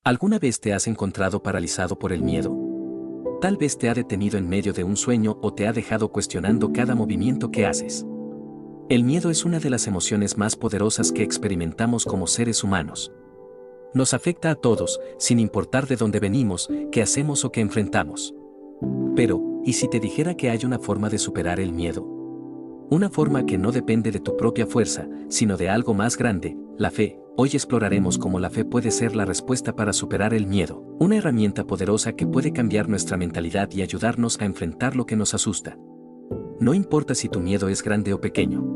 ¿Alguna vez te has encontrado paralizado por el miedo? Tal vez te ha detenido en medio de un sueño o te ha dejado cuestionando cada movimiento que haces. El miedo es una de las emociones más poderosas que experimentamos como seres humanos. Nos afecta a todos, sin importar de dónde venimos, qué hacemos o qué enfrentamos. Pero, ¿y si te dijera que hay una forma de superar el miedo? Una forma que no depende de tu propia fuerza, sino de algo más grande, la fe. Hoy exploraremos cómo la fe puede ser la respuesta para superar el miedo, una herramienta poderosa que puede cambiar nuestra mentalidad y ayudarnos a enfrentar lo que nos asusta. No importa si tu miedo es grande o pequeño.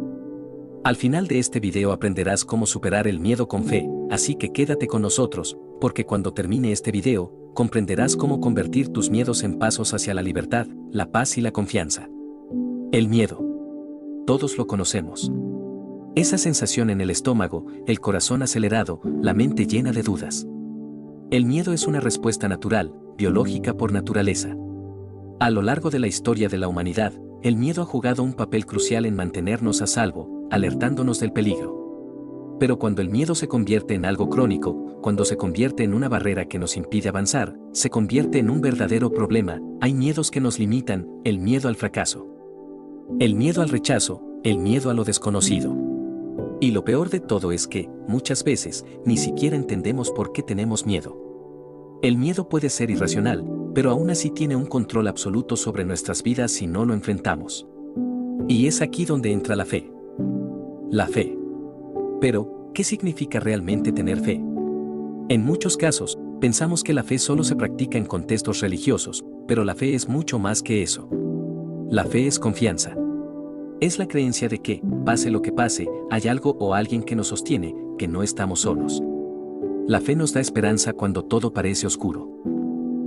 Al final de este video aprenderás cómo superar el miedo con fe, así que quédate con nosotros, porque cuando termine este video, comprenderás cómo convertir tus miedos en pasos hacia la libertad, la paz y la confianza. El miedo. Todos lo conocemos. Esa sensación en el estómago, el corazón acelerado, la mente llena de dudas. El miedo es una respuesta natural, biológica por naturaleza. A lo largo de la historia de la humanidad, el miedo ha jugado un papel crucial en mantenernos a salvo, alertándonos del peligro. Pero cuando el miedo se convierte en algo crónico, cuando se convierte en una barrera que nos impide avanzar, se convierte en un verdadero problema. Hay miedos que nos limitan, el miedo al fracaso, el miedo al rechazo, el miedo a lo desconocido. Y lo peor de todo es que, muchas veces, ni siquiera entendemos por qué tenemos miedo. El miedo puede ser irracional, pero aún así tiene un control absoluto sobre nuestras vidas si no lo enfrentamos. Y es aquí donde entra la fe. La fe. Pero, ¿qué significa realmente tener fe? En muchos casos, pensamos que la fe solo se practica en contextos religiosos, pero la fe es mucho más que eso. La fe es confianza. Es la creencia de que, pase lo que pase, hay algo o alguien que nos sostiene, que no estamos solos. La fe nos da esperanza cuando todo parece oscuro.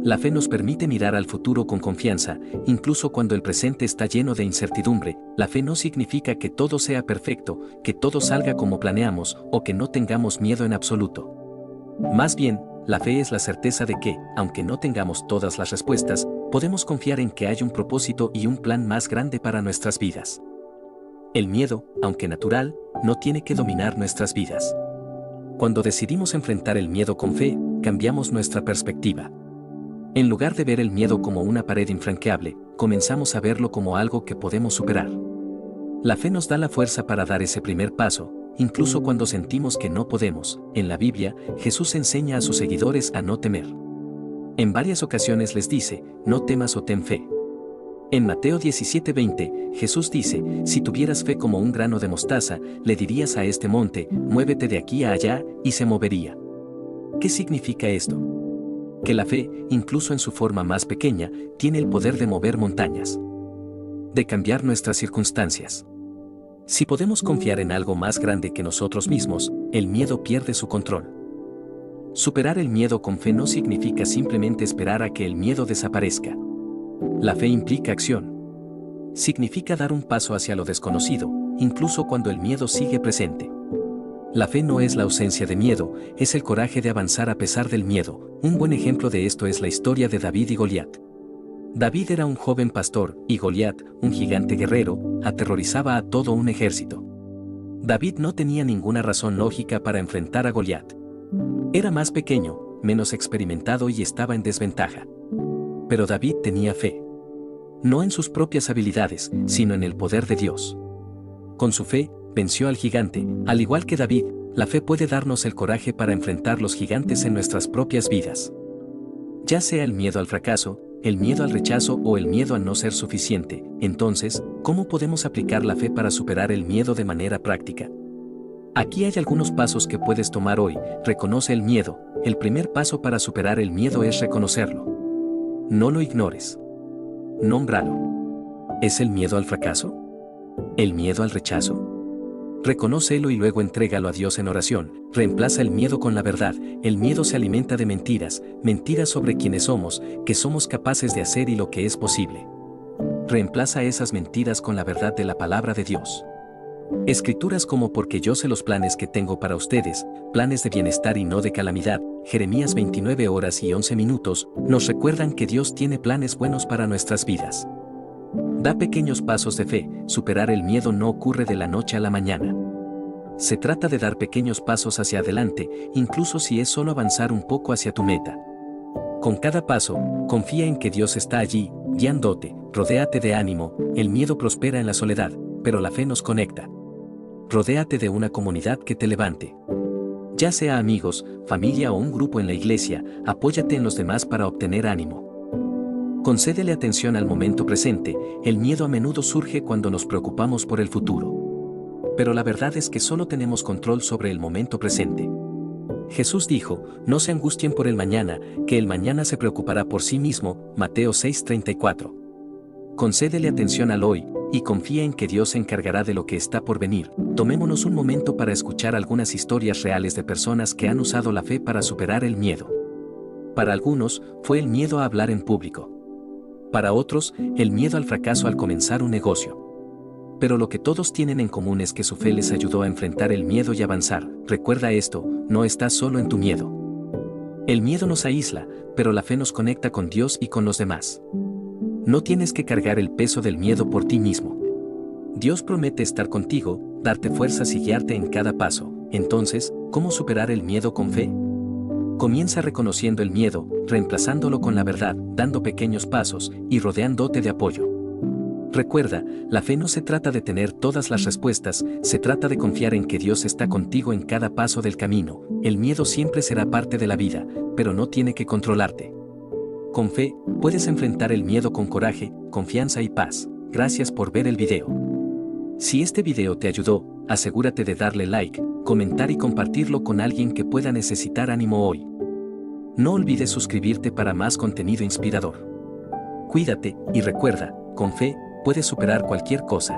La fe nos permite mirar al futuro con confianza, incluso cuando el presente está lleno de incertidumbre. La fe no significa que todo sea perfecto, que todo salga como planeamos, o que no tengamos miedo en absoluto. Más bien, la fe es la certeza de que, aunque no tengamos todas las respuestas, podemos confiar en que hay un propósito y un plan más grande para nuestras vidas. El miedo, aunque natural, no tiene que dominar nuestras vidas. Cuando decidimos enfrentar el miedo con fe, cambiamos nuestra perspectiva. En lugar de ver el miedo como una pared infranqueable, comenzamos a verlo como algo que podemos superar. La fe nos da la fuerza para dar ese primer paso, incluso cuando sentimos que no podemos. En la Biblia, Jesús enseña a sus seguidores a no temer. En varias ocasiones les dice, no temas o ten fe. En Mateo 17:20, Jesús dice, si tuvieras fe como un grano de mostaza, le dirías a este monte, muévete de aquí a allá, y se movería. ¿Qué significa esto? Que la fe, incluso en su forma más pequeña, tiene el poder de mover montañas, de cambiar nuestras circunstancias. Si podemos confiar en algo más grande que nosotros mismos, el miedo pierde su control. Superar el miedo con fe no significa simplemente esperar a que el miedo desaparezca. La fe implica acción. Significa dar un paso hacia lo desconocido, incluso cuando el miedo sigue presente. La fe no es la ausencia de miedo, es el coraje de avanzar a pesar del miedo. Un buen ejemplo de esto es la historia de David y Goliat. David era un joven pastor, y Goliat, un gigante guerrero, aterrorizaba a todo un ejército. David no tenía ninguna razón lógica para enfrentar a Goliat. Era más pequeño, menos experimentado y estaba en desventaja. Pero David tenía fe. No en sus propias habilidades, sino en el poder de Dios. Con su fe, venció al gigante. Al igual que David, la fe puede darnos el coraje para enfrentar los gigantes en nuestras propias vidas. Ya sea el miedo al fracaso, el miedo al rechazo o el miedo a no ser suficiente. Entonces, ¿cómo podemos aplicar la fe para superar el miedo de manera práctica? Aquí hay algunos pasos que puedes tomar hoy. Reconoce el miedo. El primer paso para superar el miedo es reconocerlo. No lo ignores. Nómbralo. ¿Es el miedo al fracaso? ¿El miedo al rechazo? Reconócelo y luego entrégalo a Dios en oración. Reemplaza el miedo con la verdad. El miedo se alimenta de mentiras, mentiras sobre quiénes somos, que somos capaces de hacer y lo que es posible. Reemplaza esas mentiras con la verdad de la palabra de Dios. Escrituras como porque yo sé los planes que tengo para ustedes, planes de bienestar y no de calamidad, Jeremías 29:11, nos recuerdan que Dios tiene planes buenos para nuestras vidas. Da pequeños pasos de fe. Superar el miedo no ocurre de la noche a la mañana. Se trata de dar pequeños pasos hacia adelante, incluso si es solo avanzar un poco hacia tu meta. Con cada paso, confía en que Dios está allí, guiándote, rodéate de ánimo, el miedo prospera en la soledad, pero la fe nos conecta. Rodéate de una comunidad que te levante. Ya sea amigos, familia o un grupo en la iglesia, apóyate en los demás para obtener ánimo. Concédele atención al momento presente, el miedo a menudo surge cuando nos preocupamos por el futuro. Pero la verdad es que solo tenemos control sobre el momento presente. Jesús dijo, no se angustien por el mañana, que el mañana se preocupará por sí mismo, Mateo 6:34. Concédele atención al hoy, y confía en que Dios se encargará de lo que está por venir. Tomémonos un momento para escuchar algunas historias reales de personas que han usado la fe para superar el miedo. Para algunos, fue el miedo a hablar en público. Para otros, el miedo al fracaso al comenzar un negocio. Pero lo que todos tienen en común es que su fe les ayudó a enfrentar el miedo y avanzar. Recuerda esto, no estás solo en tu miedo. El miedo nos aísla, pero la fe nos conecta con Dios y con los demás. No tienes que cargar el peso del miedo por ti mismo. Dios promete estar contigo, darte fuerzas y guiarte en cada paso. Entonces, ¿cómo superar el miedo con fe? Comienza reconociendo el miedo, reemplazándolo con la verdad, dando pequeños pasos y rodeándote de apoyo. Recuerda, la fe no se trata de tener todas las respuestas, se trata de confiar en que Dios está contigo en cada paso del camino. El miedo siempre será parte de la vida, pero no tiene que controlarte. Con fe, puedes enfrentar el miedo con coraje, confianza y paz. Gracias por ver el video. Si este video te ayudó, asegúrate de darle like, comentar y compartirlo con alguien que pueda necesitar ánimo hoy. No olvides suscribirte para más contenido inspirador. Cuídate y recuerda, con fe, puedes superar cualquier cosa.